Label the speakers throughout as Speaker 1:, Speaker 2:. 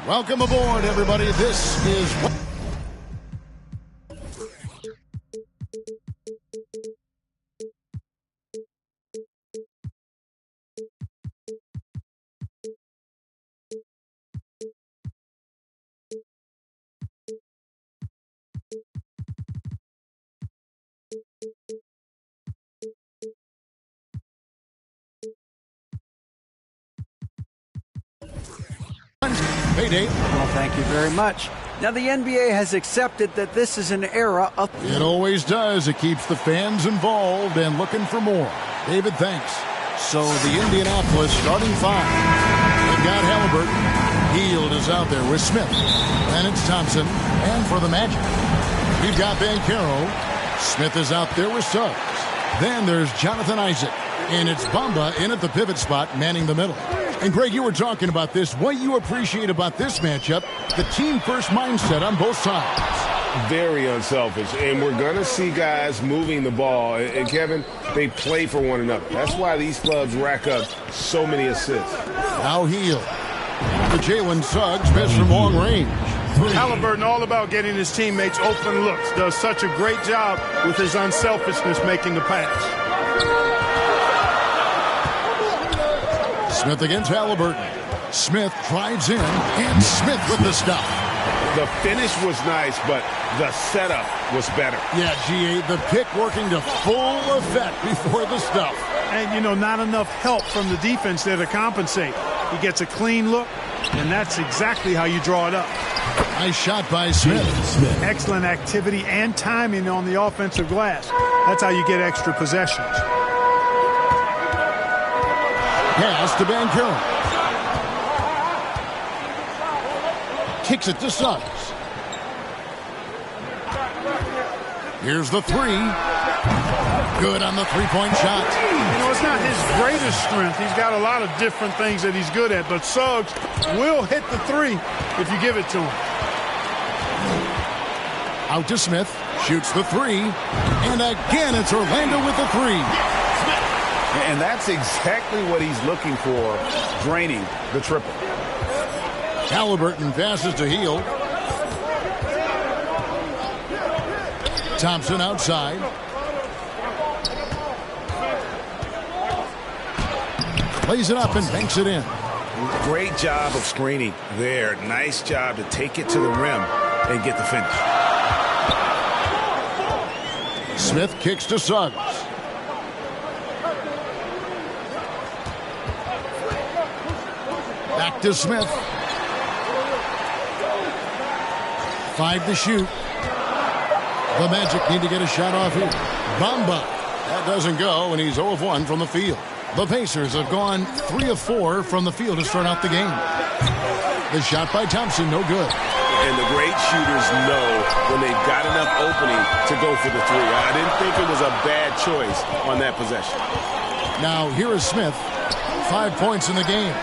Speaker 1: Welcome aboard, everybody. This is... Payday.
Speaker 2: Well, thank you very much. Now, the NBA has accepted that this is an era of...
Speaker 1: It always does. It keeps the fans involved and looking for more. David, thanks. So the Indianapolis starting five. They've got Halliburton. Hield is out there with Smith. Then it's Thompson. And for the Magic, we've got Banchero. Smith is out there with Suggs. Then there's Jonathan Isaac. And it's Bamba in at the pivot spot, manning the middle. And, Greg, you were talking about this. What you appreciate about this matchup, the team-first mindset on both sides.
Speaker 3: Very unselfish. And we're going to see guys moving the ball. And, Kevin, they play for one another. That's why these clubs rack up so many assists.
Speaker 1: Now Hield. The Jalen Suggs missed from long range.
Speaker 4: Halliburton all about getting his teammates open looks. Does such a great job with his unselfishness making the pass.
Speaker 1: Smith against Halliburton. Smith drives in, and Smith with the stop.
Speaker 3: The finish was nice, but the setup was better.
Speaker 1: Yeah, GA, the pick working to full effect before the stuff.
Speaker 4: And, you know, not enough help from the defense there to compensate. He gets a clean look, and that's exactly how you draw it up.
Speaker 1: Nice shot by Smith.
Speaker 4: Excellent activity and timing on the offensive glass. That's how you get extra possessions.
Speaker 1: Pass to Banchero. Kicks it to Suggs. Here's the three. Good on the three-point shot.
Speaker 4: You know, it's not his greatest strength. He's got a lot of different things that he's good at, but Suggs will hit the three if you give it to him.
Speaker 1: Out to Smith. Shoots the three. And again, it's Orlando with the three.
Speaker 5: And that's exactly what he's looking for, draining the triple.
Speaker 1: Halliburton passes to Hield. Thompson outside. Plays it up and banks it in.
Speaker 5: Great job of screening there. Nice job to take it to the rim and get the finish.
Speaker 1: Smith kicks to Suggs. Back to Smith. 5 to shoot. The Magic need to get a shot off here. Bamba. That doesn't go, and he's 0 of 1 from the field. The Pacers have gone 3 of 4 from the field to start out the game. The shot by Thompson, no good.
Speaker 3: And the great shooters know when they've got enough opening to go for the three. I didn't think it was a bad choice on that possession.
Speaker 1: Now here is Smith. 5 points in the game.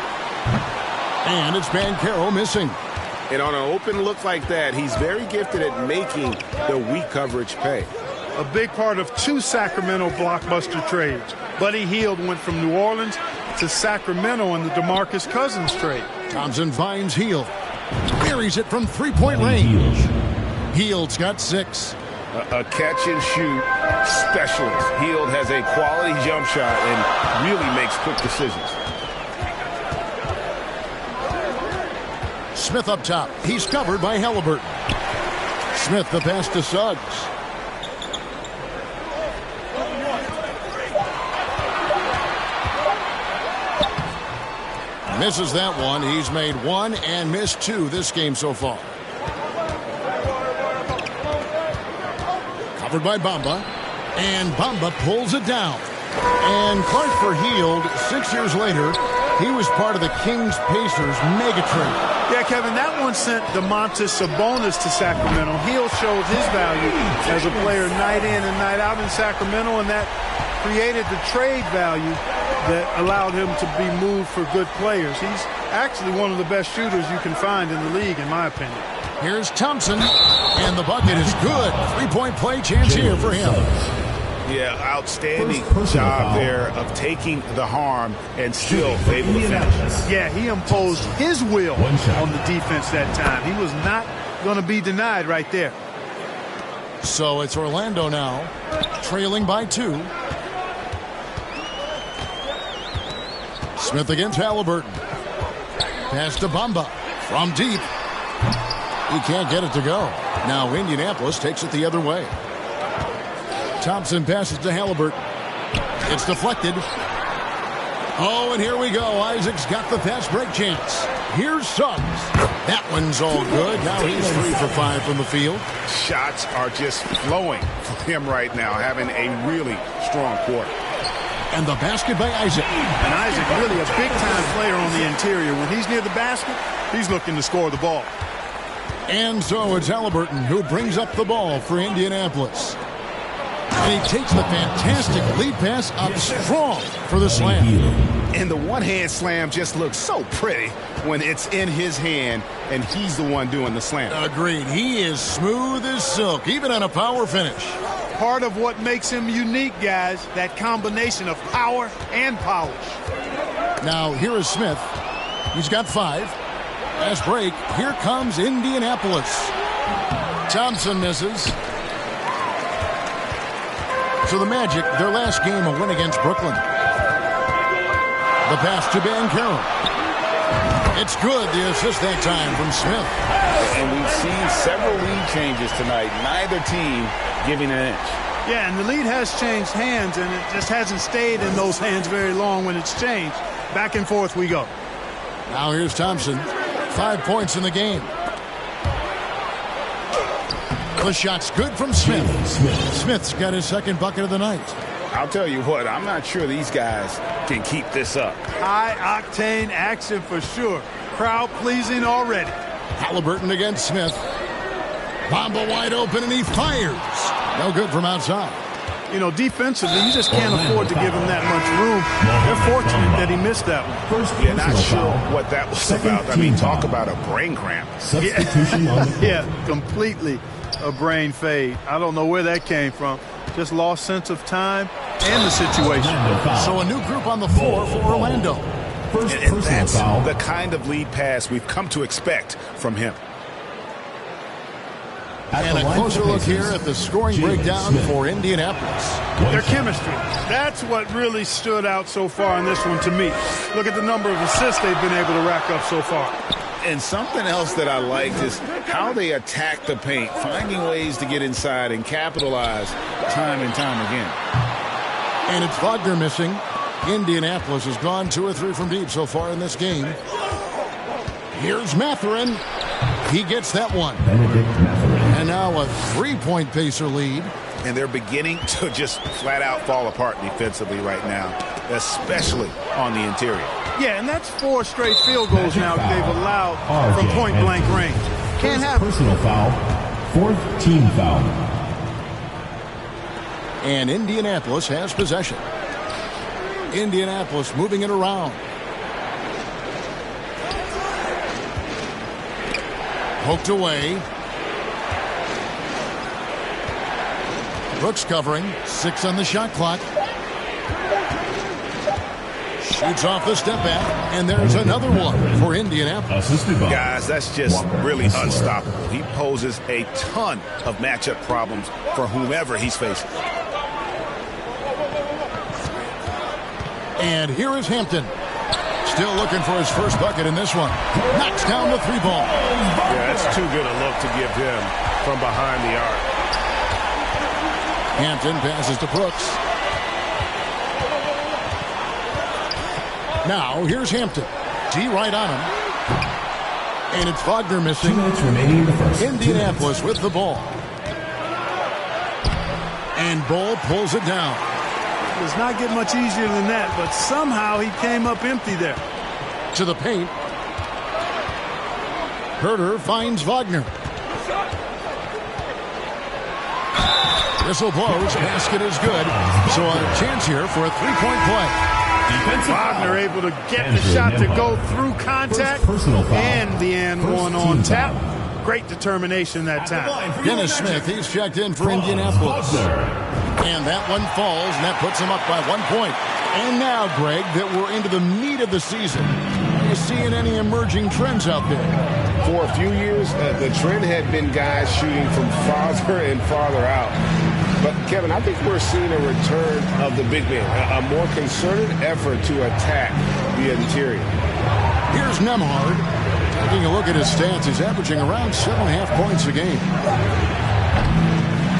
Speaker 1: And it's Banchero missing.
Speaker 3: And on an open look like that, he's very gifted at making the weak coverage pay.
Speaker 4: A big part of 2 Sacramento blockbuster trades. Buddy Hield went from New Orleans to Sacramento in the DeMarcus Cousins trade.
Speaker 1: Thompson finds Hield. Buries it from three-point range. Hield's got 6.
Speaker 3: A catch-and-shoot specialist. Hield has a quality jump shot and really makes quick decisions.
Speaker 1: Smith up top. He's covered by Halliburton. Smith the pass to Suggs. Misses that one. He's made 1 and missed 2 this game so far. Covered by Bamba. And Bamba pulls it down. And Clark for Hield, 6 years later, he was part of the Kings-Pacers mega trade.
Speaker 4: Yeah, Kevin, that one sent Domantas Sabonis to Sacramento. Hield showed his value as a player night in and night out in Sacramento, and that created the trade value that allowed him to be moved for good players. He's actually one of the best shooters you can find in the league, in my opinion.
Speaker 1: Here's Thompson, and the bucket is good. 3-point play chance here for him.
Speaker 5: Yeah, outstanding job there of taking the harm and still able to finish.
Speaker 4: Yeah, he imposed his will on the defense that time. He was not going to be denied right there.
Speaker 1: So it's Orlando now, trailing by 2. Smith against Halliburton. Pass to Bamba from deep. He can't get it to go. Now Indianapolis takes it the other way. Thompson passes to Halliburton. It's deflected. Oh, and here we go. Isaac's got the fast break chance. Here's Suggs. That one's all good. Now he's 3 for 5 from the field.
Speaker 5: Shots are just flowing for him right now, having a really strong quarter.
Speaker 1: And the basket by Isaac.
Speaker 4: And Isaac really a big-time player on the interior. When he's near the basket, he's looking to score the ball.
Speaker 1: And so it's Halliburton who brings up the ball for Indianapolis. And he takes the fantastic lead pass up strong for the slam.
Speaker 5: And the one-hand slam just looks so pretty when it's in his hand and he's the one doing the slam.
Speaker 1: Agreed. He is smooth as silk, even on a power finish.
Speaker 4: Part of what makes him unique, guys, that combination of power and polish.
Speaker 1: Now, here is Smith. He's got 5. Fast break. Here comes Indianapolis. Thompson misses. So the Magic, their last game, a win against Brooklyn. The pass to Banchero. It's good, the assist that time from Smith.
Speaker 3: And we've seen several lead changes tonight. Neither team giving an inch.
Speaker 4: Yeah, and the lead has changed hands, and it just hasn't stayed in those hands very long when it's changed. Back and forth we go.
Speaker 1: Now here's Thompson. 5 points in the game. The shot's good from Smith. Smith's got his second bucket of the night.
Speaker 3: I'll tell you what, I'm not sure these guys can keep this up.
Speaker 4: High-octane action for sure. Crowd-pleasing already.
Speaker 1: Halliburton against Smith. Bamba wide open, and he fires. No good from outside.
Speaker 4: You know, defensively, you just can't afford to give him that much room. They're fortunate that he missed that one.
Speaker 5: Yeah, not sure what that was about. I mean, talk about a brain cramp.
Speaker 4: Yeah, completely a brain fade. I don't know where that came from. Just lost sense of time and the situation.
Speaker 1: So a new group on the floor for Orlando.
Speaker 5: And that's the kind of lead pass we've come to expect from him.
Speaker 1: And a closer look here at the scoring breakdown for Indianapolis.
Speaker 4: Their chemistry. That's what really stood out so far in this one to me. Look at the number of assists they've been able to rack up so far.
Speaker 3: And something else that I liked is how they attack the paint, finding ways to get inside and capitalize time and time again.
Speaker 1: And it's Wagner missing. Indianapolis has gone 2 or 3 from deep so far in this game. Here's Mathurin. He gets that one. And now a 3-point Pacer lead.
Speaker 5: And they're beginning to just flat out fall apart defensively right now, especially on the interior.
Speaker 4: Yeah, and that's 4 straight field goals now that they've allowed from point-blank range. Can't have
Speaker 6: personal foul, 4th team foul.
Speaker 1: And Indianapolis has possession. Indianapolis moving it around. Poked away. Brooks covering. 6 on the shot clock. Shoots off the step back, and there's another one for Indianapolis.
Speaker 5: Guys, that's just really unstoppable. He poses a ton of matchup problems for whomever he's facing.
Speaker 1: And here is Hampton. Still looking for his first bucket in this one. Knocks down the 3-ball.
Speaker 3: Yeah, that's too good a look to give him from behind the arc.
Speaker 1: Hampton passes to Brooks. Now, here's Hampton. D right on him. And it's Wagner missing.
Speaker 6: 2 minutes remaining in the first.
Speaker 1: Indianapolis with the ball. And Bull pulls it down.
Speaker 4: Does not get much easier than that, but somehow he came up empty there.
Speaker 1: To the paint. Herter finds Wagner. Whistle blows. Basket is good. So a chance here for a 3-point play.
Speaker 4: Wagner able to get the shot to go through contact and the and one on tap. Great determination that time.
Speaker 1: Dennis Smith, he's checked in for Indianapolis. And that one falls, and that puts them up by 1 point. And now, Greg, that we're into the meat of the season, are you seeing any emerging trends out there?
Speaker 3: For a few years, the trend had been guys shooting from farther and farther out. But, Kevin, I think we're seeing a return of the big man, a more concerted effort to attack the interior.
Speaker 1: Here's Nemhard. Taking a look at his stats, he's averaging around 7.5 points a game.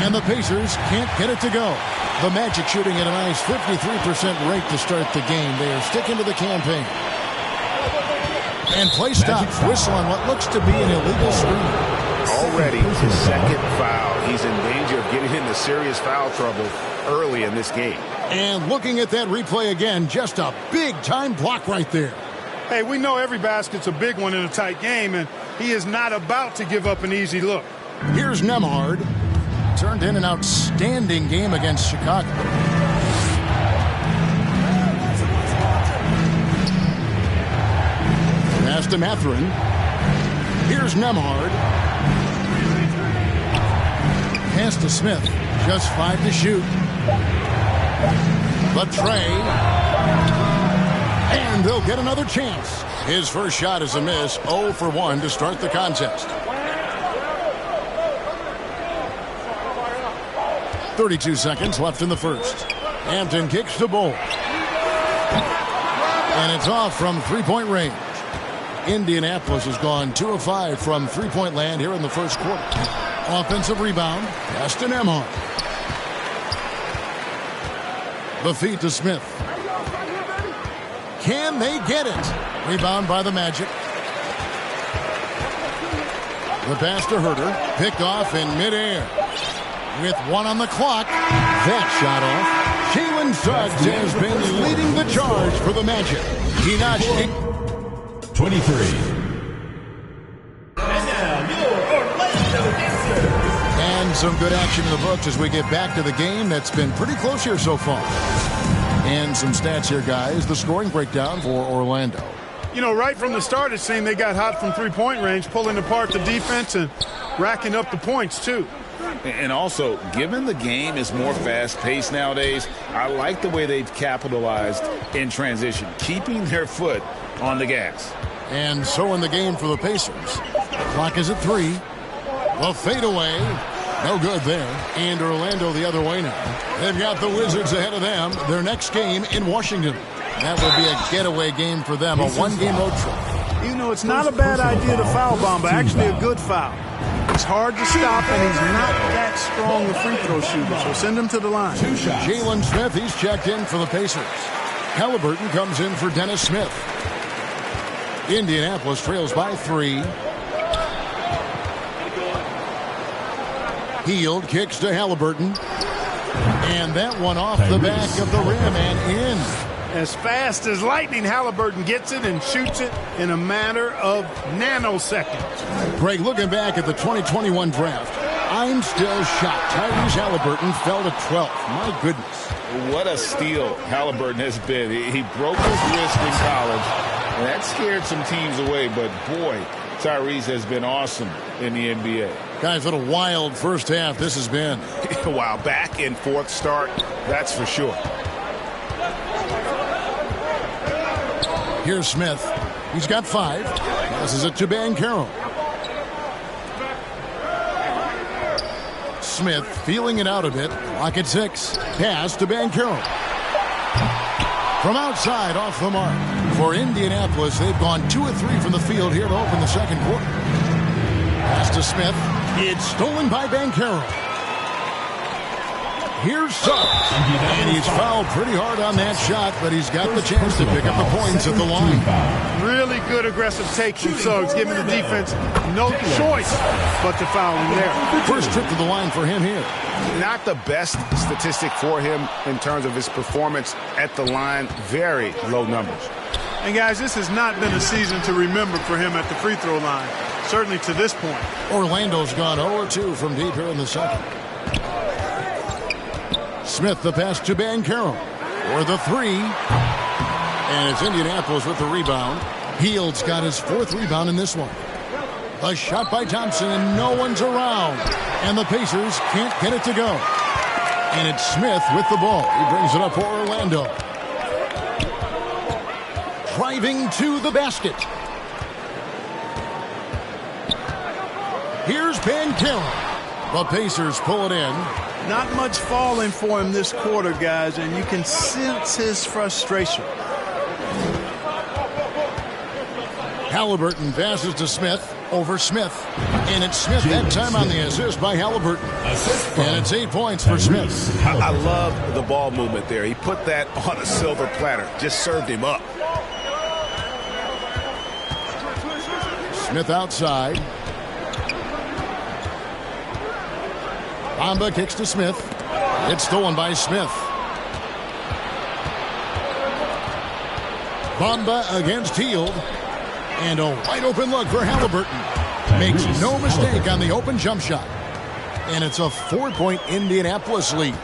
Speaker 1: And the Pacers can't get it to go. The Magic shooting at a nice 53% rate to start the game. They are sticking to the campaign. And play stops. Whistle on what looks to be an illegal screen.
Speaker 5: Already his second foul. He's in danger of getting into serious foul trouble early in this game.
Speaker 1: And looking at that replay again, just a big-time block right there.
Speaker 4: Hey, we know every basket's a big one in a tight game, and he is not about to give up an easy look.
Speaker 1: Here's Nemhard. Turned in an outstanding game against Chicago. Pass to Mathurin. Here's Nemhard. Pass to Smith. Just 5 to shoot. The tray. And they'll get another chance. His first shot is a miss. 0 for 1 to start the contest. 32 seconds left in the first. Hampton kicks to Bowl. And it's off from three-point range. Indianapolis has gone 2 of 5 from three-point land here in the first quarter. Offensive rebound. Pass to Nemhard. The feed to Smith. Can they get it? Rebound by the Magic. The pass to Herter. Picked off in midair. With 1 on the clock. That shot off. Jalen Suggs has been leading the charge for the Magic. He notched
Speaker 6: 23.
Speaker 1: And some good action in the books as we get back to the game that's been pretty close here so far. And some stats here, guys. The scoring breakdown for Orlando.
Speaker 4: You know, right from the start, it seemed they got hot from three-point range, pulling apart the defense and racking up the points, too.
Speaker 5: And also, given the game is more fast-paced nowadays, I like the way they've capitalized in transition, keeping their foot on the gas.
Speaker 1: And so in the game for the Pacers. The clock is at 3. The fadeaway. No good there. And Orlando the other way now. They've got the Wizards ahead of them. Their next game in Washington. That will be a getaway game for them, a one-game road trip.
Speaker 4: You know, it's not a bad idea to foul bomb, but actually a good foul. It's hard to stop, and he's not that strong a free throw shooter, so send him to the line.
Speaker 1: Jalen Smith, he's checked in for the Pacers. Halliburton comes in for Dennis Smith. Indianapolis trails by 3. Hield kicks to Halliburton. And that one off the back of the rim and in.
Speaker 4: As fast as lightning, Halliburton gets it and shoots it in a matter of nanoseconds.
Speaker 1: Greg, looking back at the 2021 draft, I'm still shocked. Tyrese Halliburton fell to 12th. My goodness.
Speaker 5: What a steal Halliburton has been. He broke his wrist in college, and that scared some teams away. But, boy, Tyrese has been awesome in the NBA.
Speaker 1: Guys, what a wild first half this has been.
Speaker 5: Wow, back and forth start, that's for sure.
Speaker 1: Here's Smith. He's got 5. Passes it to Banchero. Smith feeling it out a bit. Clock at 6. Pass to Banchero. From outside, off the mark. For Indianapolis, they've gone 2 of 3 from the field here to open the second quarter. Pass to Smith. It's stolen by Banchero. Here's Suggs. And he's fouled pretty hard on that shot, but he's got the chance to pick up the points at the line.
Speaker 4: Really good aggressive take from Suggs, giving the defense no choice but to foul him there.
Speaker 1: First trip to the line for him here.
Speaker 5: Not the best statistic for him in terms of his performance at the line. Very low numbers.
Speaker 4: And, guys, this has not been a season to remember for him at the free throw line, certainly to this point.
Speaker 1: Orlando's gone 0-2 from deep here in the second. Smith, the pass to Banchero for the 3. And it's Indianapolis with the rebound. Hield's got his 4th rebound in this one. A shot by Thompson, and no one's around. And the Pacers can't get it to go. And it's Smith with the ball. He brings it up for Orlando. Driving to the basket. Here's Banchero. The Pacers pull it in.
Speaker 4: Not much falling for him this quarter, guys, and you can sense his frustration.
Speaker 1: Halliburton passes to Smith. Over Smith. And it's Smith that time on the assist by Halliburton. And it's 8 points for Smith.
Speaker 3: I love the ball movement there. He put that on a silver platter. Just served him up.
Speaker 1: Smith outside. Bamba kicks to Smith. It's stolen by Smith. Bamba against Hield. And a wide open look for Halliburton. Makes no mistake on the open jump shot. And it's a 4-point Indianapolis lead.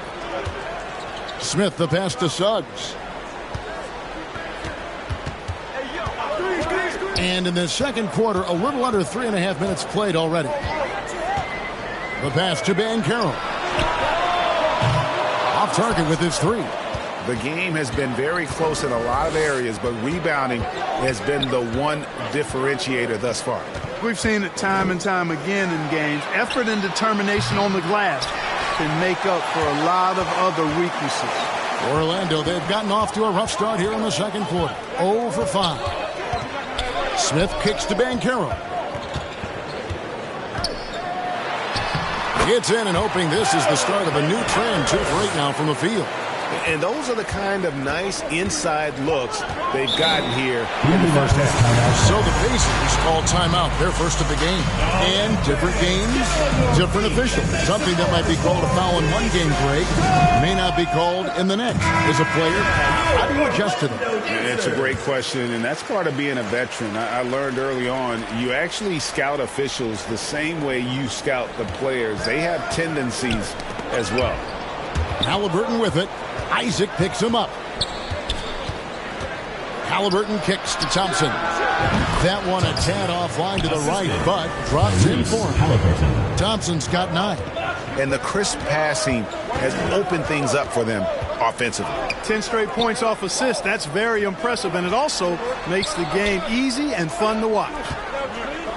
Speaker 1: Smith the pass to Suggs. And in the second quarter, a little under 3.5 minutes played already. The pass to Banchero. Off target with his three.
Speaker 5: The game has been very close in a lot of areas, but rebounding has been the one differentiator thus far.
Speaker 4: We've seen it time and time again in games. Effort and determination on the glass can make up for a lot of other weaknesses.
Speaker 1: Orlando, they've gotten off to a rough start here in the second quarter. 0 for 5. Smith kicks to Banchero. Gets in and hoping this is the start of a new trend. 2 for 8 now from the field.
Speaker 3: And those are the kind of nice inside looks they've gotten here in the first half.
Speaker 1: So the Pacers call timeout, their first of the game. And different games, different officials. Something that might be called a foul in one game break may not be called in the next. As a player, how do you adjust to that?
Speaker 5: It's a great question, and that's part of being a veteran. I learned early on, you actually scout officials the same way you scout the players. They have tendencies as well.
Speaker 1: Halliburton with it. Isaac picks him up. Halliburton kicks to Thompson. That one a tad offline to the right, but drops in for him. Thompson's got 9.
Speaker 3: And the crisp passing has opened things up for them offensively.
Speaker 4: 10 straight points off assist. That's very impressive, and it also makes the game easy and fun to watch.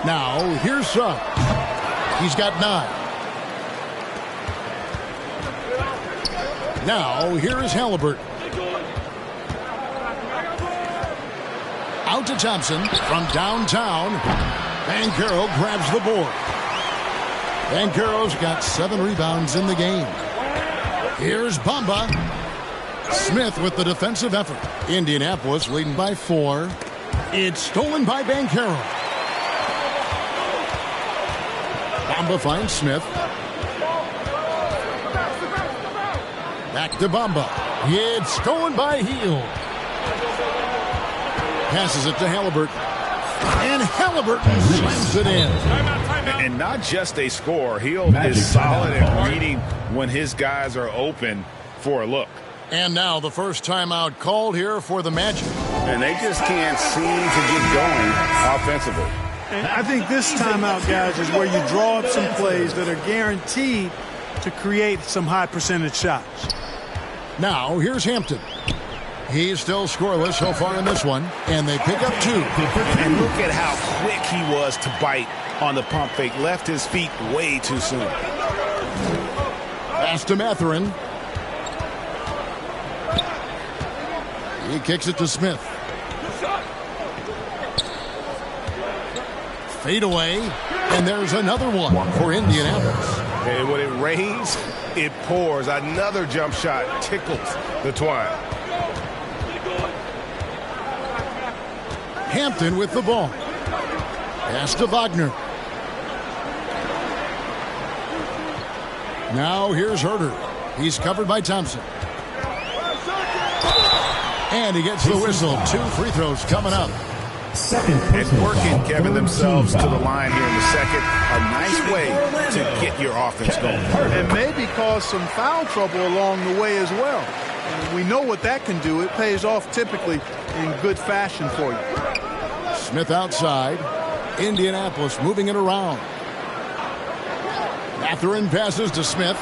Speaker 1: Now, here's Suggs. He's got 9. Now, here is Halliburton. Out to Thompson from downtown. Banchero grabs the board. Banchero's got 7 rebounds in the game. Here's Bamba. Smith with the defensive effort. Indianapolis leading by 4. It's stolen by Banchero. Bamba finds Smith. Back to Bamba. It's stolen by Hield. Passes it to Halliburton. And Halliburton slams it in.
Speaker 5: And not just a score. Hield is solid at reading when his guys are open for a look.
Speaker 1: And now the first timeout called here for the Magic.
Speaker 5: And they just can't seem to get going offensively.
Speaker 4: And I think this timeout, guys, is where you draw up some plays that are guaranteed to create some high percentage shots.
Speaker 1: Now, here's Hampton. He's still scoreless so far in this one, and they pick up 2.
Speaker 3: And look at how quick he was to bite on the pump fake. Left his feet way too soon.
Speaker 1: Pass to Mathurin. He kicks it to Smith. Fade away, and there's another one for Indianapolis.
Speaker 3: And when it rains, it pours. Another jump shot tickles the twine.
Speaker 1: Hampton with the ball. Pass to Wagner. Now here's Herter. He's covered by Thompson. And he gets the whistle. 2 free throws coming up.
Speaker 3: And working, Kevin, themselves to the line here in the second. A nice way to get your offense going.
Speaker 4: And maybe cause some foul trouble along the way as well. And we know what that can do. It pays off typically in good fashion for you.
Speaker 1: Smith outside. Indianapolis moving it around. Mathurin passes to Smith.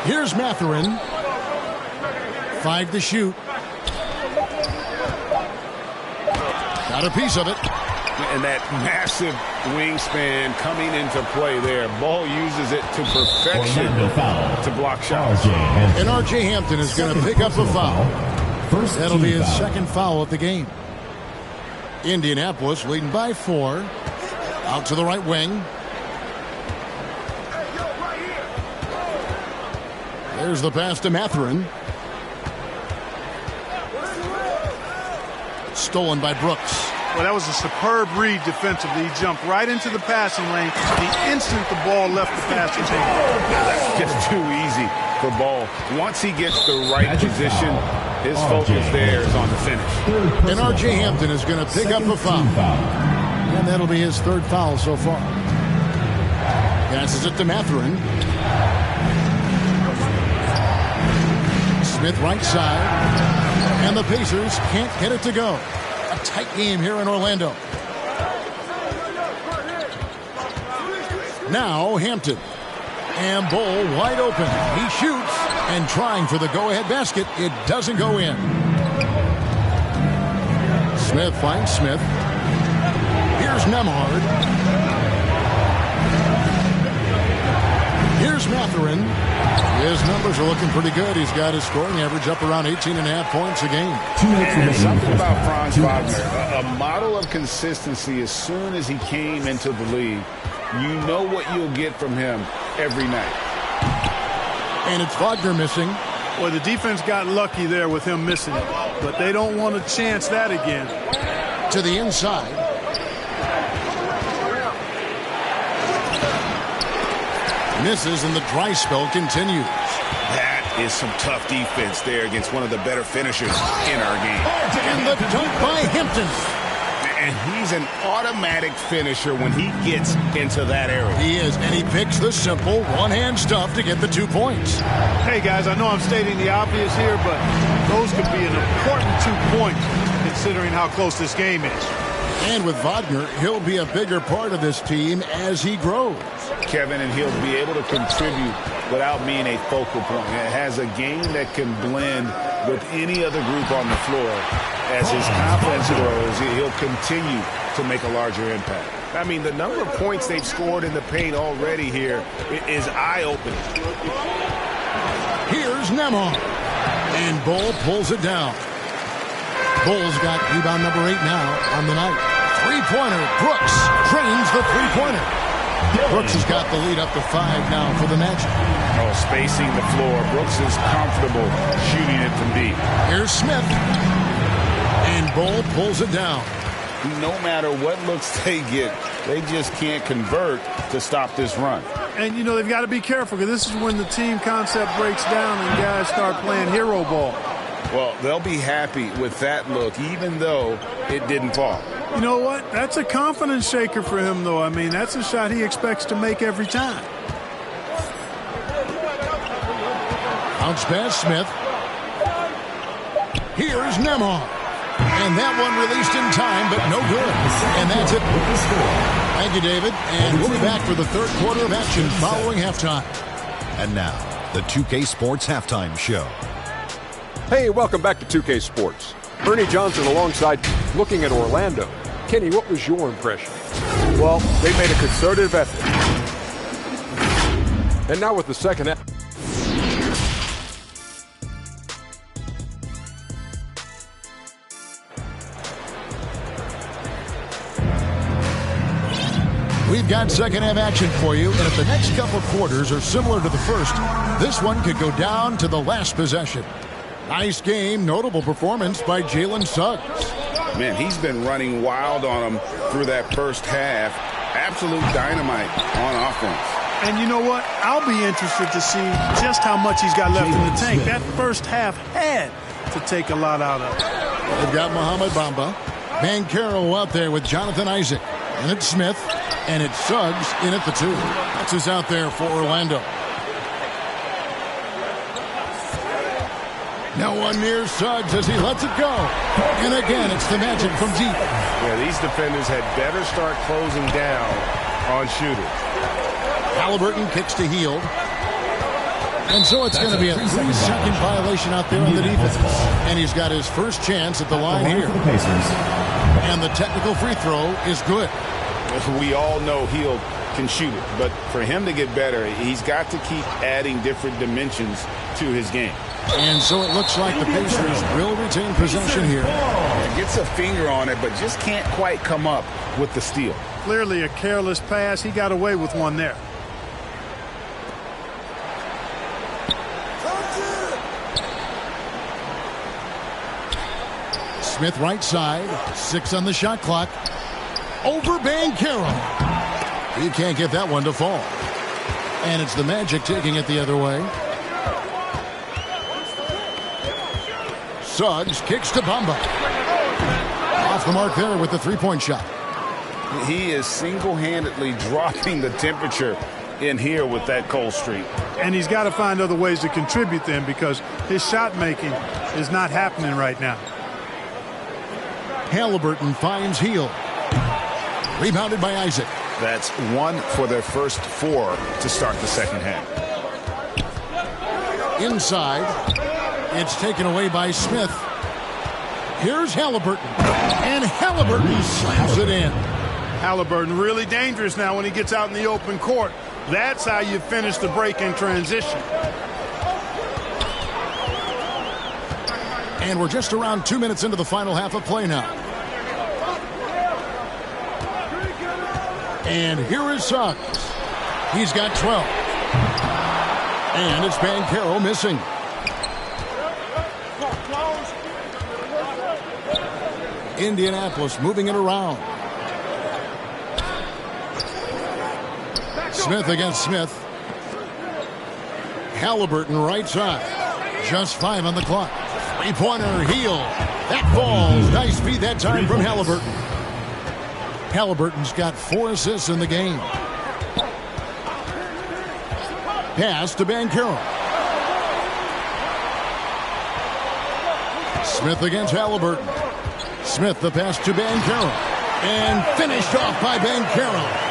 Speaker 1: Here's Mathurin. 5 to shoot. Got a piece of it.
Speaker 5: And that massive wingspan coming into play there. Ball uses it to perfection to block shots.
Speaker 1: And R.J. Hampton is going to pick up a foul. That'll be his second foul of the game. Indianapolis leading by 4. Out to the right wing. There's the pass to Mathurin. Stolen by Brooks.
Speaker 4: Well, that was a superb read defensively. He jumped right into the passing lane the instant the ball left the passing lane.
Speaker 5: That's just too easy for Ball. Once he gets the right position, his focus there is on the finish.
Speaker 1: And R.J. Hampton is going to pick up a foul. And that'll be his third foul so far. Passes it to Mathurin. Smith right side. And the Pacers can't get it to go. A tight game here in Orlando. Now Hampton. And Bull wide open. He shoots and trying for the go-ahead basket. It doesn't go in. Smith finds Smith. Here's Nembhard. Here's Mathurin. His numbers are looking pretty good. He's got his scoring average up around 18.5 points a game.
Speaker 5: And something about Franz Wagner, a model of consistency. As soon as he came into the league, you know what you'll get from him every night.
Speaker 1: And it's Wagner missing.
Speaker 4: Well, the defense got lucky there with him missing it, but they don't want to chance that again.
Speaker 1: To the inside. Misses, and the dry spell continues.
Speaker 5: That is some tough defense there against one of the better finishers in our game.
Speaker 1: And the dunk by Hampton.
Speaker 5: And he's an automatic finisher when he gets into that area.
Speaker 1: He is, and he picks the simple one-hand stuff to get the 2 points.
Speaker 4: Hey, guys, I know I'm stating the obvious here, but those could be an important 2 points considering how close this game is.
Speaker 1: And with Wagner, he'll be a bigger part of this team as he grows.
Speaker 5: Kevin, and he'll be able to contribute without being a focal point. It has a game that can blend with any other group on the floor. As his confidence grows, he'll continue to make a larger impact.
Speaker 3: I mean, the number of points they've scored in the paint already here is eye-opening.
Speaker 1: Here's Nembhard. And Bull pulls it down. Bull's got rebound number 8 now on the night. Three-pointer. Brooks drains the three-pointer. Brooks has got the lead up to 5 now for the Magic.
Speaker 5: Oh, spacing the floor. Brooks is comfortable shooting it from deep.
Speaker 1: Here's Smith. And Bull pulls it down.
Speaker 5: No matter what looks they get, they just can't convert to stop this run.
Speaker 4: And, you know, they've got to be careful because this is when the team concept breaks down and guys start playing hero ball.
Speaker 5: Well, they'll be happy with that look, even though it didn't fall.
Speaker 4: You know what? That's a confidence shaker for him, though. I mean, that's a shot he expects to make every time.
Speaker 1: Bounce pass, Smith. Here's Nembhard. And that one released in time, but no good. And that's it. Thank you, David. And we'll be back for the third quarter of action following halftime.
Speaker 7: And now, the 2K Sports Halftime Show.
Speaker 8: Hey, welcome back to 2K Sports. Ernie Johnson alongside, looking at Orlando. Kenny, what was your impression?
Speaker 9: Well, they made a concerted effort.
Speaker 8: And now with the second half.
Speaker 1: We've got second half action for you, and if the next couple quarters are similar to the first, this one could go down to the last possession. Nice game, notable performance by Jalen Suggs.
Speaker 5: Man, he's been running wild on them through that first half. Absolute dynamite on offense.
Speaker 4: And you know what? I'll be interested to see just how much he's got left in the tank. That first half had to take a lot out of it.
Speaker 1: They've got Mohamed Bamba. Banchero out there with Jonathan Isaac. And it's Smith. And it's Suggs in at the 2. That's who's out there for Orlando. No one near Suggs as he lets it go. And again, it's the Magic from deep.
Speaker 3: Yeah, these defenders had better start closing down on shooters.
Speaker 1: Halliburton kicks to Hield. And so it's going to be a 3-second violation out there on the defense. And he's got his first chance at the line here. And the technical free throw is good.
Speaker 5: We all know Hield can shoot it, but for him to get better, he's got to keep adding different dimensions to his game.
Speaker 1: And so it looks like the Pacers will retain possession here.
Speaker 5: Gets a finger on it, but just can't quite come up with the steal.
Speaker 4: Clearly a careless pass. He got away with one there.
Speaker 1: Smith right side, 6 on the shot clock. Over Banchero. He can't get that one to fall. And it's the Magic taking it the other way. Suggs kicks to Bamba. Off the mark there with the three-point shot.
Speaker 5: He is single-handedly dropping the temperature in here with that cold streak.
Speaker 4: And he's got to find other ways to contribute then, because his shot making is not happening right now.
Speaker 1: Halliburton finds Hield. Rebounded by Isaac.
Speaker 5: That's 1 for their first 4 to start the second half.
Speaker 1: Inside. It's taken away by Smith. Here's Halliburton. And Halliburton slams it in.
Speaker 4: Halliburton really dangerous now when he gets out in the open court. That's how you finish the break in transition.
Speaker 1: And we're just around 2 minutes into the final half of play now. And here is Suggs. He's got 12. And it's Banchero missing. Indianapolis moving it around. Smith against Smith. Halliburton right side. Just 5 on the clock. Three-pointer, Hield. That falls. Nice feed that time from Halliburton. Halliburton's got 4 assists in the game. Pass to Banchero. Smith against Halliburton. Smith the pass to Banchero. And finished off by Banchero.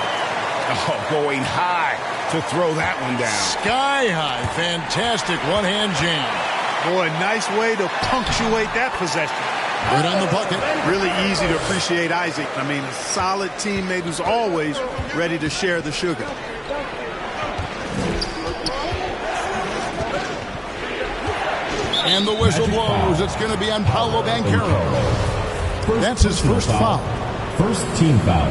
Speaker 5: Oh, going high to throw that one down.
Speaker 1: Sky high. Fantastic one-hand jam.
Speaker 4: Boy, nice way to punctuate that possession.
Speaker 1: Right on the bucket.
Speaker 4: Really easy to appreciate Isaac. I mean, a solid teammate who's always ready to share the sugar.
Speaker 1: And the whistle blows. It's going to be on Paolo Banchero. That's his first foul.
Speaker 6: First team foul.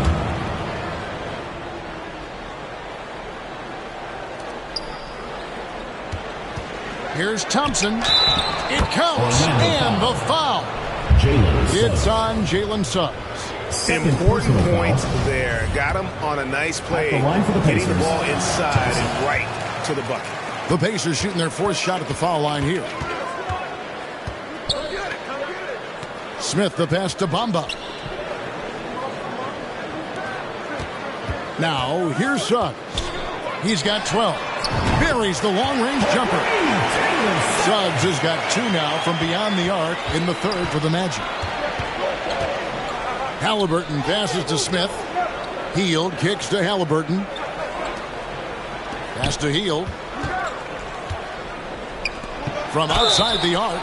Speaker 1: Here's Thompson. It counts. And the foul. It's on Jalen Suggs.
Speaker 3: Important points there. Got him on a nice play. Getting the ball inside and right to the bucket.
Speaker 1: The Pacers shooting their 4th shot at the foul line here. Smith the pass to Bamba. Now here's Suggs. He's got 12. Buries the long-range jumper. Suggs has got 2 now from beyond the arc in the 3rd for the Magic. Halliburton passes to Smith. Hield kicks to Halliburton. Pass to Hield. From outside the arc.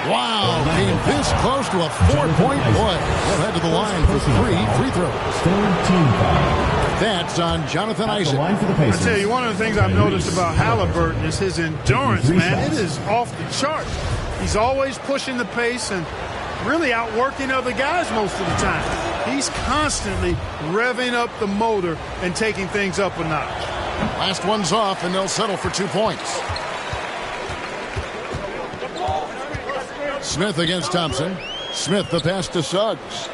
Speaker 1: Wow, came this close to a 4-point play. They'll head to the line for 3 free throws. That's on Jonathan Isaac.
Speaker 4: I tell you, one of the things I've noticed about Halliburton is his endurance, man. It is off the chart. He's always pushing the pace and really outworking other guys most of the time. He's constantly revving up the motor and taking things up a notch.
Speaker 1: Last one's off, and they'll settle for 2 points. Smith against Thompson. Smith the pass to Suggs.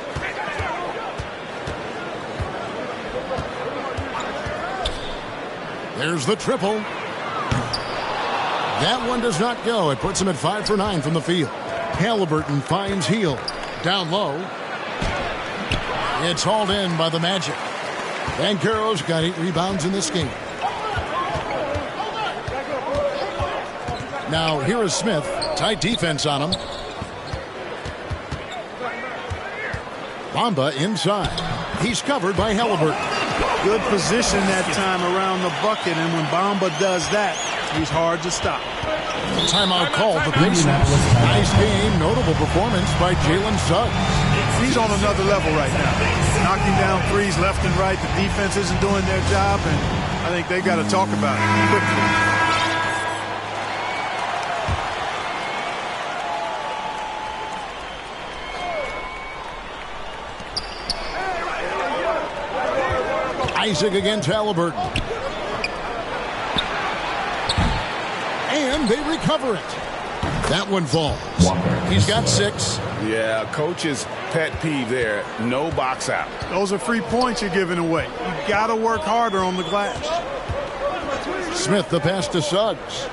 Speaker 1: There's the triple. That one does not go. It puts him at 5 for 9 from the field. Halliburton finds Hield. Down low. It's hauled in by the Magic. Banchero's got 8 rebounds in this game. Now here is Smith. Tight defense on him. Bamba inside. He's covered by Halliburton.
Speaker 4: Good position that time around the bucket, and when Bamba does that, He's hard to stop.
Speaker 1: Timeout called the Pacers. Nice game, notable performance by Jalen Suggs.
Speaker 4: He's on another level right now. Knocking down threes left and right. The defense isn't doing their job, and I think they got to talk about it quickly.
Speaker 1: Isaac against Halliburton. And they recover it. That one falls. He's got 6.
Speaker 5: Yeah, coach's pet peeve there. No box out.
Speaker 4: Those are free points you're giving away. You got to work harder on the glass.
Speaker 1: Smith the pass to Suggs.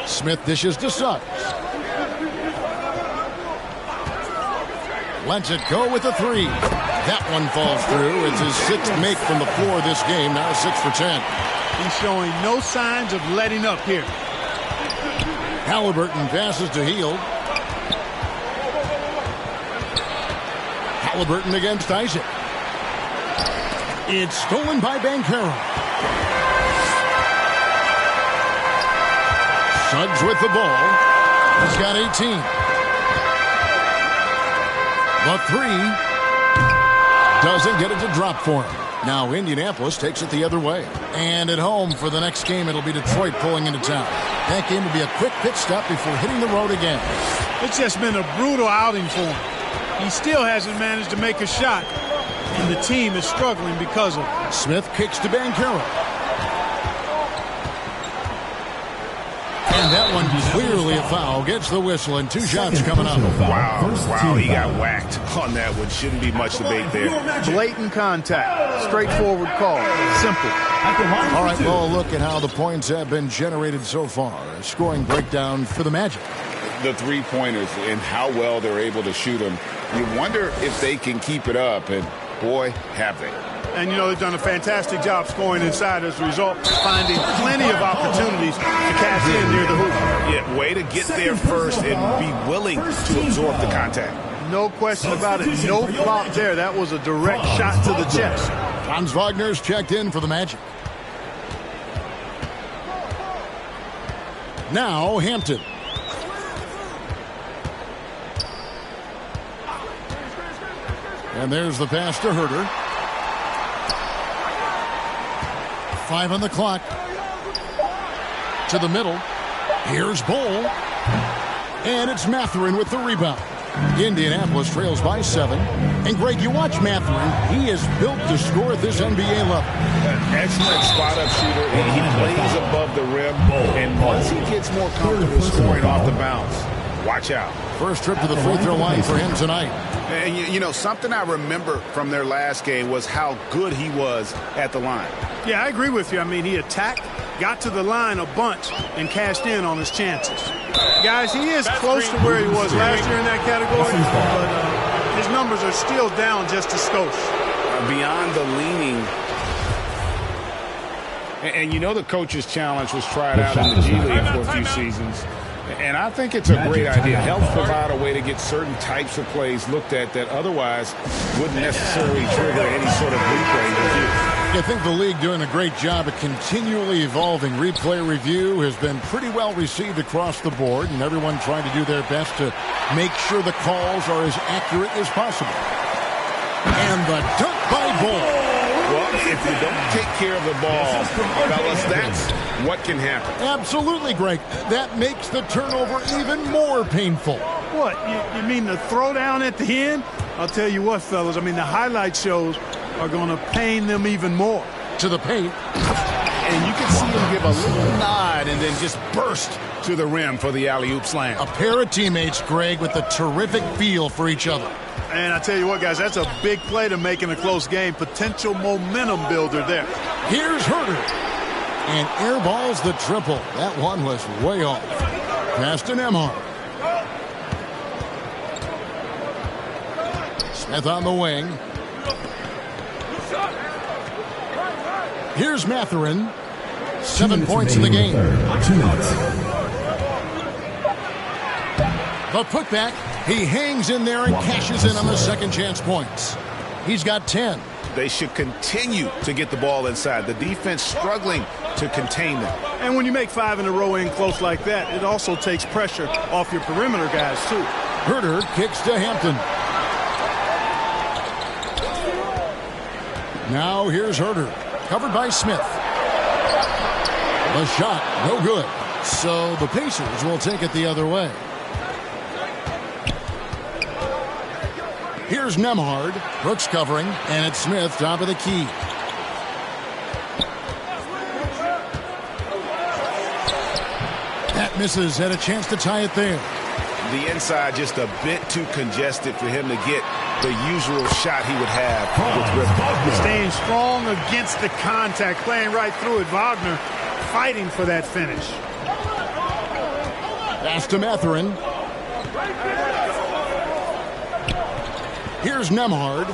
Speaker 1: Smith dishes to Suggs. Lets it go with a 3. That one falls through. It's his 6th make from the floor this game. Now 6 for 10.
Speaker 4: He's showing no signs of letting up here.
Speaker 1: Halliburton passes to Hield. Halliburton against Isaac. It's stolen by Banchero. Suggs with the ball. He's got 18. The 3 doesn't get it to drop for him. Now Indianapolis takes it the other way. And at home for the next game, it'll be Detroit pulling into town. That game will be a quick pit stop before hitting the road again.
Speaker 4: It's just been a brutal outing for him. He still hasn't managed to make a shot, and the team is struggling because of it.
Speaker 1: Smith kicks to Banchero. And that one clearly a foul. Gets the whistle, and 2 shots coming up.
Speaker 5: Wow, he got whacked on that one. Shouldn't be much debate there.
Speaker 4: Blatant contact. Straightforward call. Simple.
Speaker 1: All right, well, look at how the points have been generated so far. A scoring breakdown for the Magic.
Speaker 5: The 3-pointers and how well they're able to shoot them. You wonder if they can keep it up, and boy, have they.
Speaker 4: And, you know, they've done a fantastic job scoring inside as a result, finding plenty of opportunities to cash in near the hoop.
Speaker 5: Yeah, way to get there first and be willing to absorb the contact.
Speaker 4: No question about it. No flop there. That was a direct shot to the chest.
Speaker 1: Franz Wagner's checked in for the Magic. Now Hampton. And there's the pass to Herter. 5 on the clock. To the middle. Here's Bull. And it's Mathurin with the rebound. Indianapolis trails by 7. And Greg, you watch Mathurin. He is built to score at this NBA level.
Speaker 5: Excellent spot-up shooter. He plays above the rim. And once he gets more comfortable scoring off the bounce, watch out.
Speaker 1: First trip to the free throw line for him tonight.
Speaker 5: And, you know, something I remember from their last game was how good he was at the line.
Speaker 4: Yeah, I agree with you. I mean, he attacked, got to the line a bunch, and cashed in on his chances. Guys, he is close to where he was last year in that category, but his numbers are still down just a skosh.
Speaker 5: Beyond the leaning. And you know the coach's challenge was tried out in the G League for a few seasons. And I think it's a great idea. Helps provide a way to get certain types of plays looked at that otherwise wouldn't necessarily trigger any sort of replay review.
Speaker 1: I think the league doing a great job at continually evolving. Replay review has been pretty well received across the board, and everyone trying to do their best to make sure the calls are as accurate as possible. And the dunk by Bull.
Speaker 5: Well, if you don't take care of the ball, fellas, that's what can happen.
Speaker 1: Absolutely, Greg. That makes the turnover even more painful.
Speaker 4: What, you mean the throwdown at the end? I'll tell you what, fellas, I mean, the highlight shows are going to pain them even more.
Speaker 1: To the paint.
Speaker 5: And you can see him give a little nod and then just burst to the rim for the alley-oop slam.
Speaker 1: A pair of teammates, Greg, with a terrific feel for each other.
Speaker 4: And I tell you what, guys, that's a big play to make in a close game. Potential momentum builder there.
Speaker 1: Here's Herter. And airballs the triple. That one was way off. Pass to Nembhard. Smith on the wing. Here's Mathurin. 7 points in the game.
Speaker 6: 2 minutes.
Speaker 1: The putback. He hangs in there and cashes in on the second chance points. He's got 10.
Speaker 5: They should continue to get the ball inside. The defense struggling to contain them.
Speaker 4: And when you make 5 in a row in close like that, it also takes pressure off your perimeter guys, too.
Speaker 1: Herter kicks to Hampton. Now here's Herter, covered by Smith. The shot, no good. So the Pacers will take it the other way. Here's Nembhard. Brooks covering, and it's Smith top of the key. That misses, had a chance to tie it there.
Speaker 5: The inside just a bit too congested for him to get the usual shot he would have with Ripken.
Speaker 4: Staying strong against the contact, playing right through it. Wagner fighting for that finish.
Speaker 1: Pass to Mathurin. Here's Nembhard.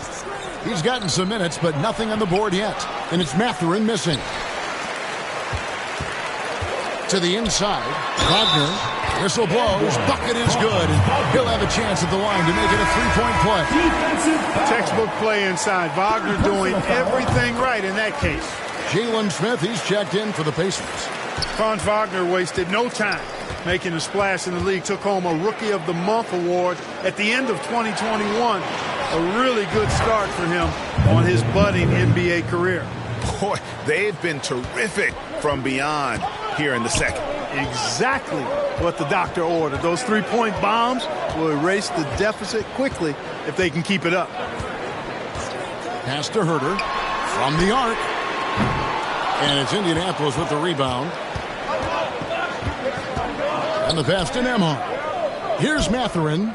Speaker 1: He's gotten some minutes, but nothing on the board yet. And it's Mathurin missing. To the inside. Wagner. Whistle blows. Bucket is good. He'll have a chance at the line to make it a three-point play.
Speaker 4: Textbook play inside. Wagner doing everything right in that case.
Speaker 1: Jalen Smith, he's checked in for the Pacers.
Speaker 4: Franz Wagner wasted no time making a splash in the league. Took home a Rookie of the Month award at the end of 2021. A really good start for him on his budding NBA career.
Speaker 5: Boy, they've been terrific from beyond here in the second.
Speaker 4: Exactly what the doctor ordered. Those three-point bombs will erase the deficit quickly if they can keep it up.
Speaker 1: Pass to Herter from the arc. And it's Indianapolis with the rebound. And the pass to Nembhard. Here's Mathurin.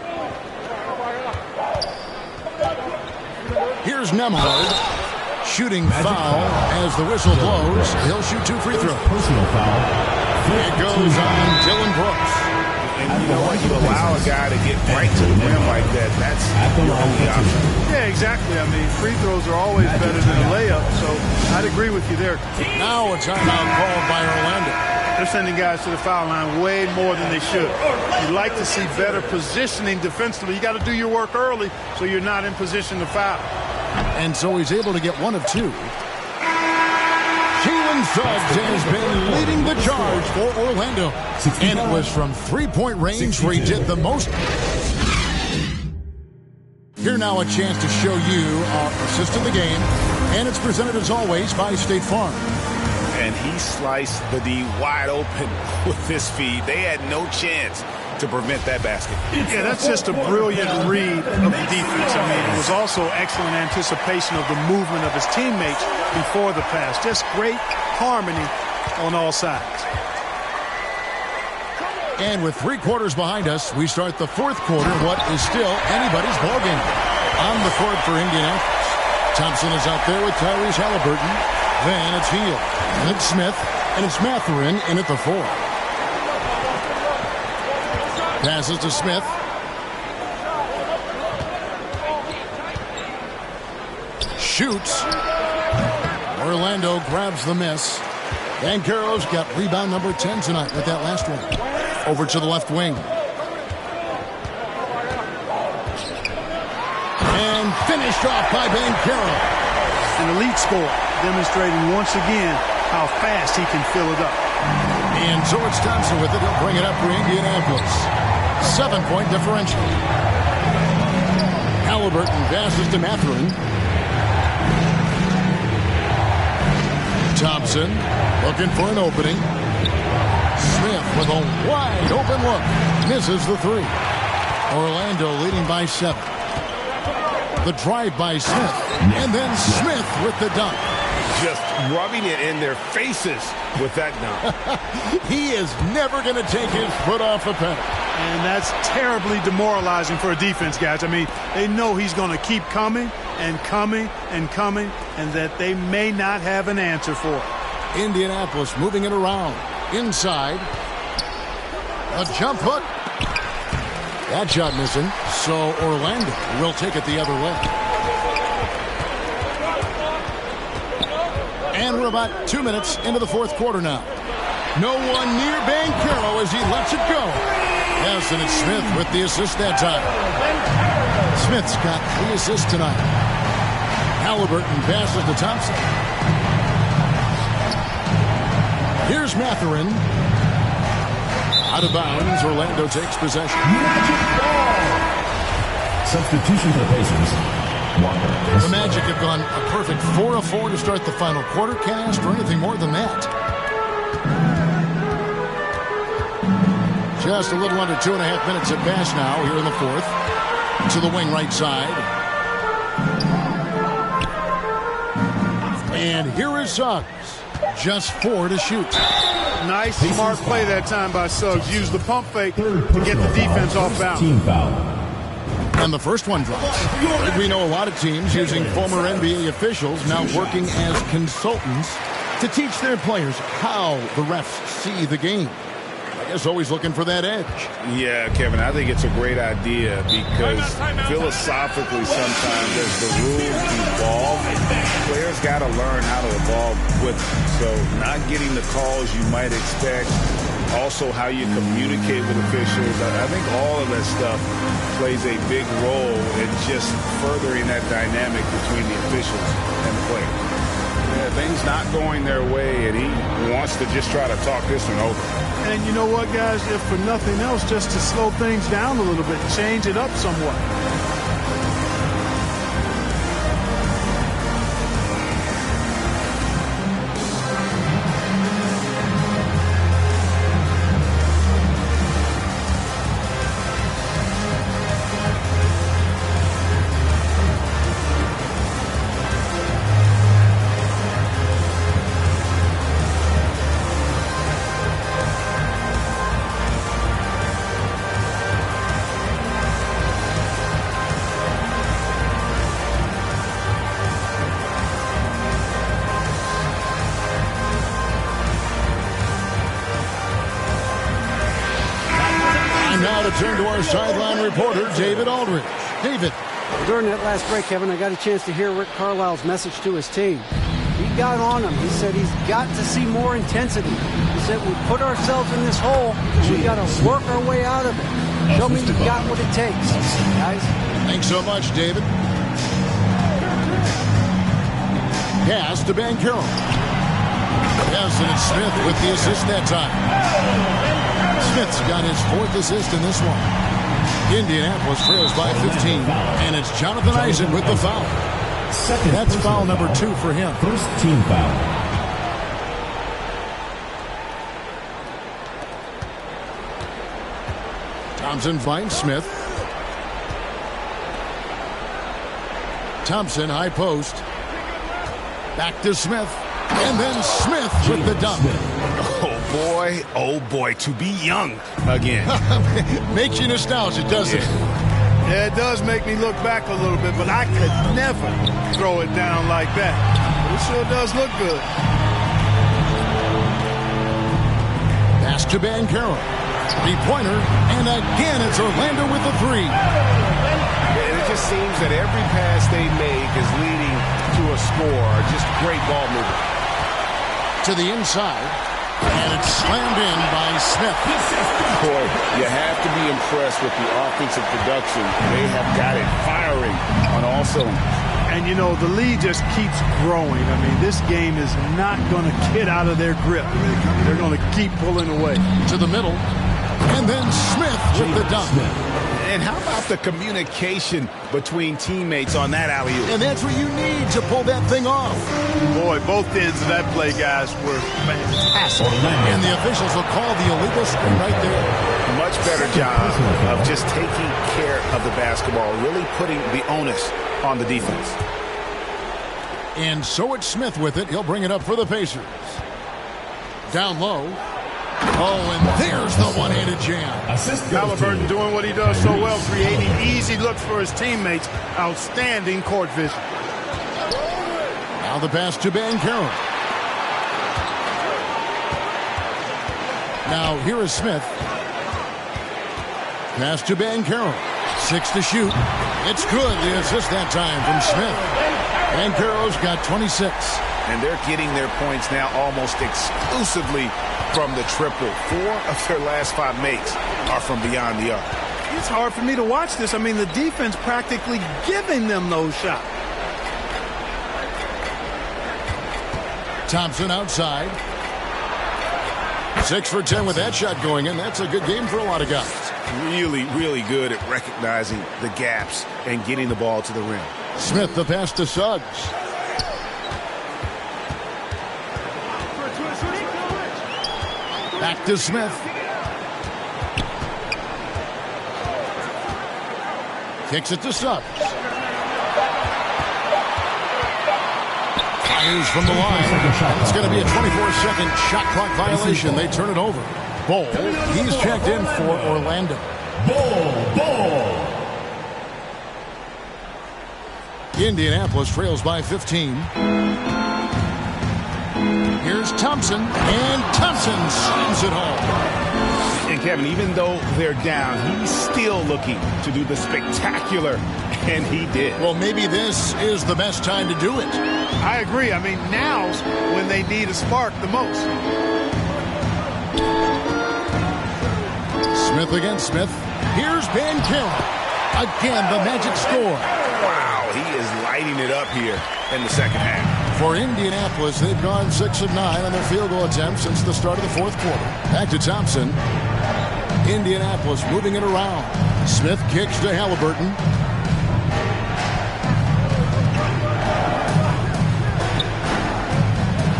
Speaker 1: Here's Nembhard. Shooting foul as the whistle blows. He'll shoot 2 free throws.
Speaker 6: Personal foul.
Speaker 1: It goes on Dylan Brooks.
Speaker 5: And you know what? You allow a guy to get right to the rim like that. That's your only option.
Speaker 4: Yeah, exactly. I mean, free throws are always better than a layup, so I'd agree with you there.
Speaker 1: Now a timeout called by Orlando.
Speaker 4: They're sending guys to the foul line way more than they should. You'd like to see better positioning defensively. You got to do your work early so you're not in position to foul.
Speaker 1: And so he's able to get 1 of 2. Jalen Suggs has been leading the charge for Orlando. And it was from three-point range where he did the most. Here now a chance to show you our assist of the game. And it's presented as always by State Farm.
Speaker 5: And he sliced the D wide open with this feed. They had no chance to prevent that basket.
Speaker 4: Yeah, that's just a brilliant read of the defense. I mean, it was also excellent anticipation of the movement of his teammates before the pass. Just great harmony on all sides.
Speaker 1: And with 3 quarters behind us, we start the 4th quarter, what is still anybody's ballgame. On the court for Indianapolis. Thompson is out there with Tyrese Halliburton. Then it's Hield. And it's Smith. And it's Mathurin in at the 4. Passes to Smith. Shoots. Orlando grabs the miss. Banchero's got rebound number 10 tonight with that last one. Over to the left wing. And finished off by Banchero.
Speaker 4: An elite score, demonstrating once again how fast he can fill it up.
Speaker 1: And so it's Thompson with it. He'll bring it up for Indianapolis. 7-point differential. Halliburton passes to Mathurin. Thompson looking for an opening. Smith with a wide open look. Misses the 3. Orlando leading by 7. The drive by Smith. And then Smith with the dunk.
Speaker 3: Just rubbing it in their faces with that dunk.
Speaker 1: He is never going to take his foot off the pedal.
Speaker 4: And that's terribly demoralizing for a defense, guys. I mean, they know he's going to keep coming and coming and coming, and that they may not have an answer for it.
Speaker 1: Indianapolis moving it around. Inside. A jump hook. That shot missing. So Orlando will take it the other way. And we're about 2 minutes into the 4th quarter now. No one near Banchero as he lets it go. Yes, and it's Smith with the assist that time. Smith's got 3 assists tonight. Halliburton passes to Thompson. Here's Matherin. Out of bounds, Orlando takes possession.
Speaker 6: Substitution for the Pacers. Walker.
Speaker 1: The Magic have gone a perfect 4 of 4 to start the final quarter. Can't ask for anything more than that. Just a little under 2.5 minutes at pass now here in the fourth. To the wing right side. And here is Suggs. Just 4 to shoot.
Speaker 4: Nice, smart play that time by Suggs. Use the pump fake to get the defense off balance.
Speaker 6: Team foul.
Speaker 1: And the first one drops. We know a lot of teams using former NBA officials now working as consultants to teach their players how the refs see the game. I guess always looking for that edge.
Speaker 5: Yeah, Kevin, I think it's a great idea because philosophically sometimes as the rules evolve, players got to learn how to evolve with them. So not getting the calls you might expect, also how you communicate with officials. I think all of that stuff plays a big role in just furthering that dynamic between the officials and the players. Yeah, things not going their way, and he wants to just try to talk this one over.
Speaker 4: And you know what, guys? If for nothing else, just to slow things down a little bit, change it up somewhat.
Speaker 1: Turn to our sideline reporter, David Aldridge. David.
Speaker 2: During that last break, Kevin, I got a chance to hear Rick Carlisle's message to his team. He got on them. He said he's got to see more intensity. He said we put ourselves in this hole. We got to work our way out of it. Show me you got what it takes, guys.
Speaker 1: Thanks so much, David. Pass to Banchero. Yes, and it's Smith with the assist that time. Smith's got his 4th assist in this one. Indianapolis trails by 15, and it's Jonathan Isaac with the foul. That's foul number 2 for him.
Speaker 6: First team foul.
Speaker 1: Thompson finds Smith. Thompson, high post. Back to Smith. And then Smith with the dunk.
Speaker 5: Oh boy, to be young again.
Speaker 1: Makes you nostalgic, doesn't it?
Speaker 4: Yeah, it does make me look back a little bit, but I could never throw it down like that. But it sure does look good.
Speaker 1: Pass to Banchero. 3-pointer, and again it's Orlando with the 3.
Speaker 3: And it just seems that every pass they make is leading to a score. Just great ball movement.
Speaker 1: To the inside, and it's slammed in by Smith.
Speaker 3: Boy, you have to be impressed with the offensive production. They have got it firing on all cylinders.
Speaker 4: And, you know, the lead just keeps growing. I mean, this game is not going to get out of their grip. They're going to keep pulling away.
Speaker 1: To the middle, and then Smith with the dunk.
Speaker 5: And how about the communication between teammates on that alley-oop?
Speaker 1: And that's what you need to pull that thing off.
Speaker 4: Boy, both ends of that play, guys, were fantastic.
Speaker 1: And the officials will call the illegal screen right there.
Speaker 5: Much better job of just taking care of the basketball, really putting the onus on the defense.
Speaker 1: And so it's Smith with it. He'll bring it up for the Pacers. Down low. Oh, and there's the one-handed jam.
Speaker 4: Halliburton doing what he does so well, creating easy looks for his teammates. Outstanding court vision.
Speaker 1: Now the pass to Banchero. Now here is Smith. Pass to Banchero. 6 to shoot. It's good. The assist that time from Smith. Banchero's got 26.
Speaker 5: And they're getting their points now almost exclusively from the triple. 4 of their last 5 makes are from beyond the arc.
Speaker 4: It's hard for me to watch this. I mean, the defense practically giving them those shots.
Speaker 1: Thompson outside. 6 for 10 with that shot going in. That's a good game for a lot of guys.
Speaker 5: Really, really good at recognizing the gaps and getting the ball to the rim.
Speaker 1: Smith, the pass to Suggs. Back to Smith. Kicks it to Suggs. Fires from the line. It's going to be a 24-second shot clock violation. They turn it over. Ball. He's checked in for Orlando.
Speaker 6: Ball.
Speaker 1: Indianapolis trails by 15. Here's Thompson, and Thompson slams it home.
Speaker 5: And Kevin, even though they're down, he's still looking to do the spectacular, and he did.
Speaker 1: Well, maybe this is the best time to do it.
Speaker 4: I agree. I mean, now's when they need a spark the most.
Speaker 1: Smith against Smith. Here's Banchero. Again, the Magic score.
Speaker 5: Wow, he is lighting it up here in the second half.
Speaker 1: For Indianapolis, they've gone 6 of 9 on their field goal attempts since the start of the fourth quarter. Back to Thompson. Indianapolis moving it around. Smith kicks to Halliburton.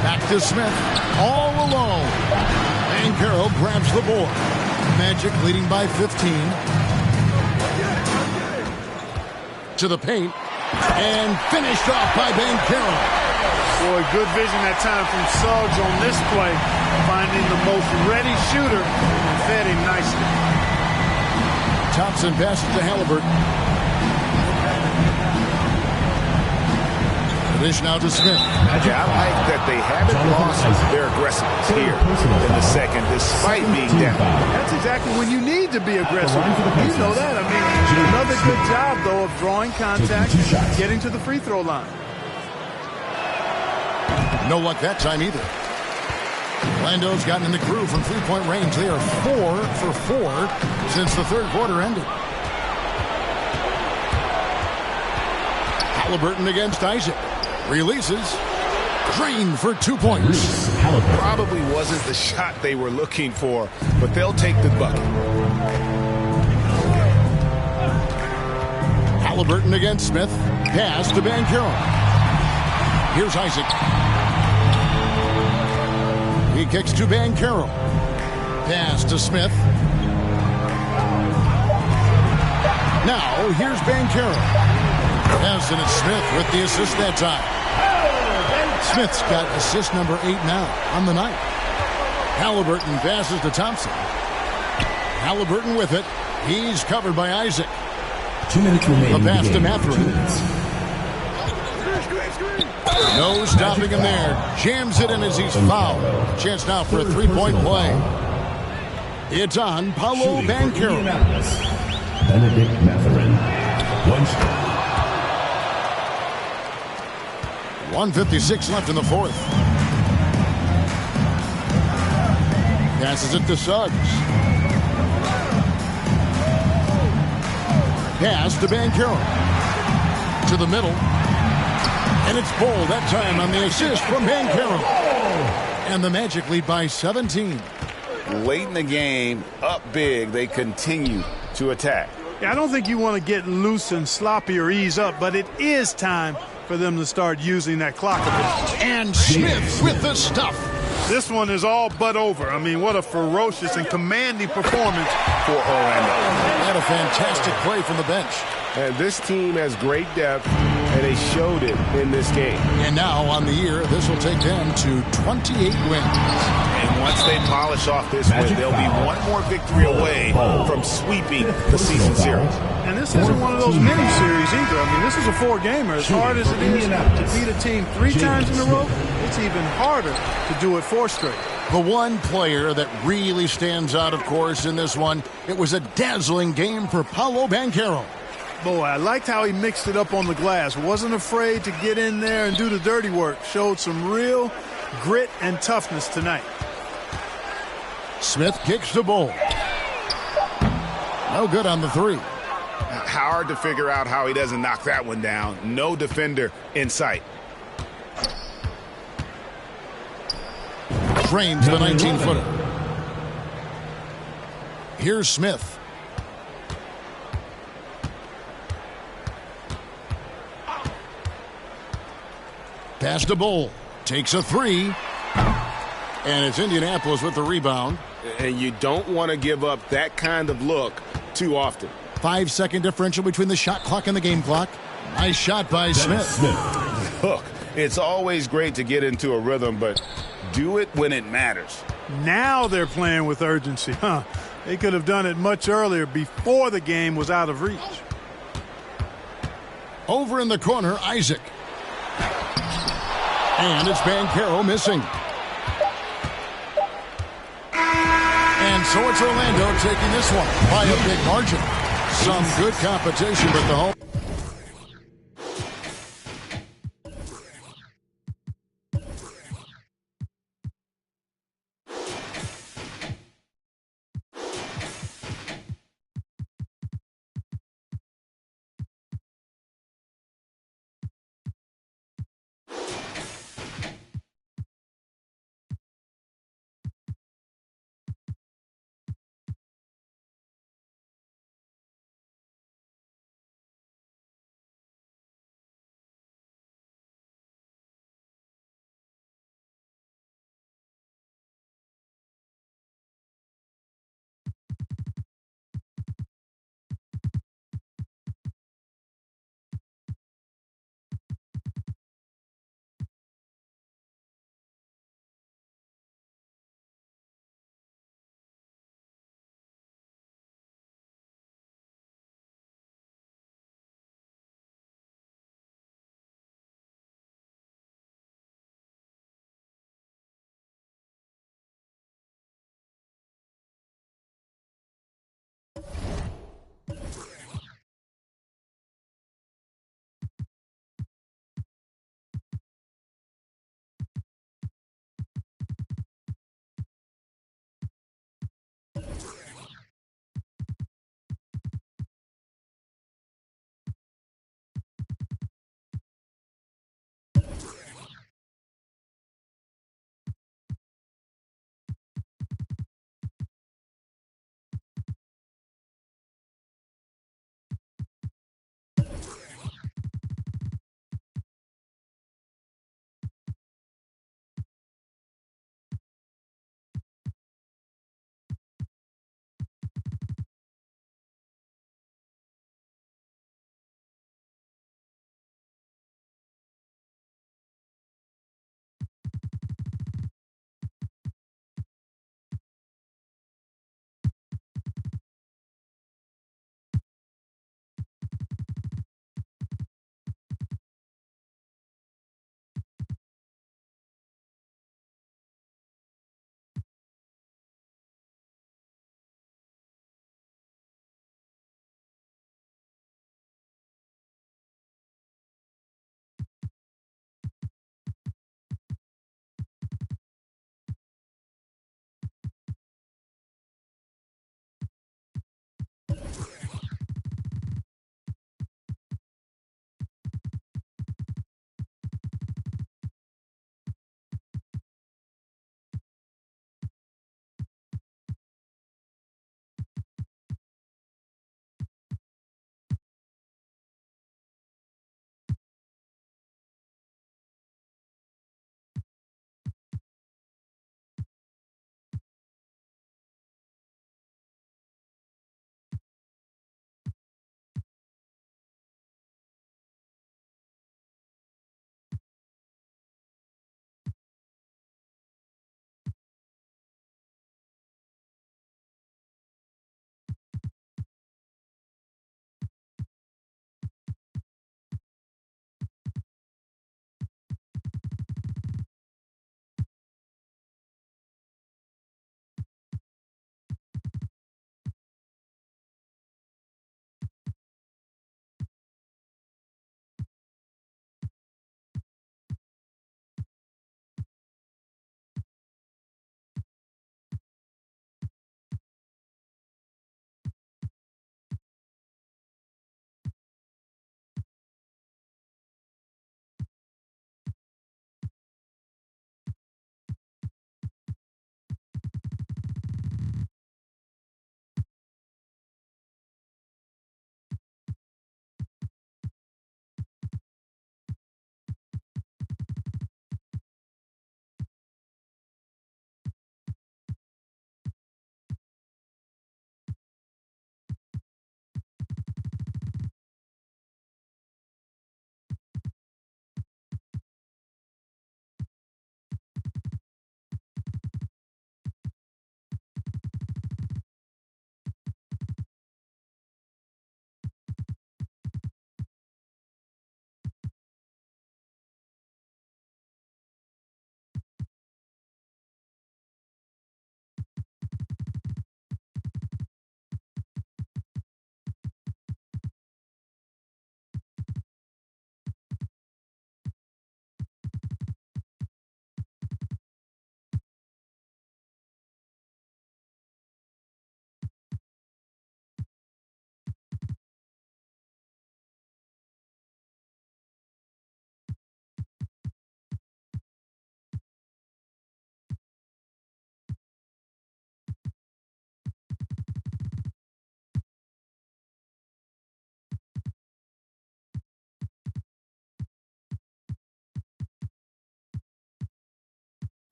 Speaker 1: Back to Smith. All alone. Banchero grabs the board. Magic leading by 15. To the paint. And finished off by Banchero.
Speaker 4: Boy, good vision that time from Suggs on this play. Finding the most ready shooter and fed him nicely.
Speaker 1: Thompson passes to Halliburton. Dish now to Smith.
Speaker 5: Yeah, I like that they haven't lost their aggressiveness here in the second, despite being down.
Speaker 4: That's exactly when you need to be aggressive. You know that. I mean, another good job, though, of drawing contact and getting to the free throw line.
Speaker 1: No luck that time either. Orlando's gotten in the groove from three-point range. They are 4 for 4 since the third quarter ended. Halliburton against Isaac. Releases. Green for 2 points.
Speaker 5: Probably wasn't the shot they were looking for, but they'll take the bucket.
Speaker 1: Halliburton against Smith. Pass to Banchero. Here's Isaac. He kicks to Banchero. Pass to Smith. Now, here's Banchero. Yes, and it's Smith with the assist that time. Smith's got assist number 8 now on the night. Halliburton passes to Thompson. Halliburton with it. He's covered by Isaac.
Speaker 6: 2 minutes remaining.
Speaker 1: The pass to Mathurin. No stopping him there. Jams it in as he's fouled. Chance now for a three-point play. It's on Paolo Banchero.
Speaker 6: Benedict Mathurin.
Speaker 1: 1:56 left in the fourth. Passes it to Suggs. Pass to Banchero. To the middle. And it's Bull that time on the assist from Banchero. And the Magic lead by 17.
Speaker 5: Late in the game, up big, they continue to attack.
Speaker 4: Yeah, I don't think you want to get loose and sloppy or ease up, but it is time for them to start using that clock a bit.
Speaker 1: And Smith with the stuff.
Speaker 4: This one is all but over. I mean, what a ferocious and commanding performance
Speaker 5: for Orlando.
Speaker 1: And a fantastic play from the bench.
Speaker 3: And this team has great depth, and they showed it in this game.
Speaker 1: And now on the year, this will take them to 28 wins.
Speaker 5: And once they polish off this win, they'll be one more victory away from sweeping the season series.
Speaker 4: And this isn't one of those mini-series either. I mean, this is a 4-gamer. As hard as it is to beat a team 3 times in a row, it's even harder to do it 4 straight.
Speaker 1: The one player that really stands out, of course, in this one, it was a dazzling game for Paolo Banchero.
Speaker 4: Boy, I liked how he mixed it up on the glass. Wasn't afraid to get in there and do the dirty work. Showed some real grit and toughness tonight.
Speaker 1: Smith kicks the ball. No good on the 3.
Speaker 5: Hard to figure out how he doesn't knock that one down. No defender in sight.
Speaker 1: Trains the 19-footer. Here's Smith. Pass to Bull. Takes a three. And it's Indianapolis with the rebound.
Speaker 3: And you don't want to give up that kind of look too often.
Speaker 1: 5-second differential between the shot clock and the game clock. Nice shot by Smith.
Speaker 3: Look, it's always great to get into a rhythm, but do it when it matters.
Speaker 4: Now they're playing with urgency. They could have done it much earlier before the game was out of reach.
Speaker 1: Over in the corner, Isaac. And it's Banchero missing. And so it's Orlando taking this one by a big margin. Some good competition, but the home.